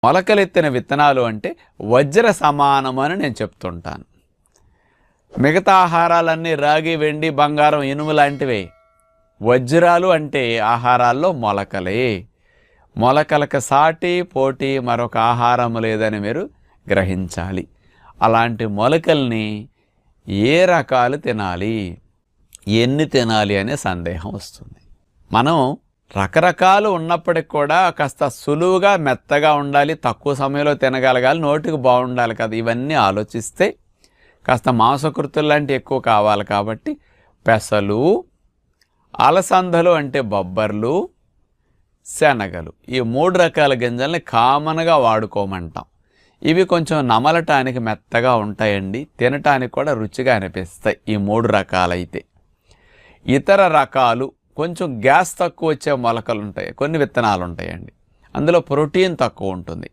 మొలకలెత్తిన విత్తనాలు అంటే వజ్ర సమానమని నేను చెప్తుంటాను. మిగతా ఆహారాలన్నీ రాగి, వెండి, బంగారం, ఇనుము లాంటివే. వజ్రాలు అంటే ఆహారాల్లో మొలకలే. మొలకలకు సాటి పోటీ మరొక ఆహారం లేదని మీరు గ్రహించాలి. అలాంటి మొలకల్ని ఏ రకాలు తినాలి, ఎన్ని తినాలి అనే సందేహం వస్తుంది. మనం రకరకాలు ఉన్నప్పటికి కూడా కాస్త సులువుగా మెత్తగా ఉండాలి, తక్కువ సమయంలో తినగలగాలి, నోటికి బాగుండాలి కదా. ఇవన్నీ ఆలోచిస్తే కాస్త మాంసకృతులు లాంటి ఎక్కువ కావాలి. కాబట్టి పెసలు, అలసందలు అంటే బొబ్బర్లు, శనగలు, ఈ 3 రకాల గింజల్ని కామన్గా వాడుకోమంటాం. ఇవి కొంచెం నమలటానికి మెత్తగా ఉంటాయండి, తినటానికి కూడా రుచిగా అనిపిస్తాయి ఈ 3 రకాలైతే. ఇతర రకాలు కొంచెం గ్యాస్ తక్కువ వచ్చే మొలకలు ఉంటాయి, కొన్ని విత్తనాలు ఉంటాయండి, అందులో ప్రోటీన్ తక్కువ ఉంటుంది.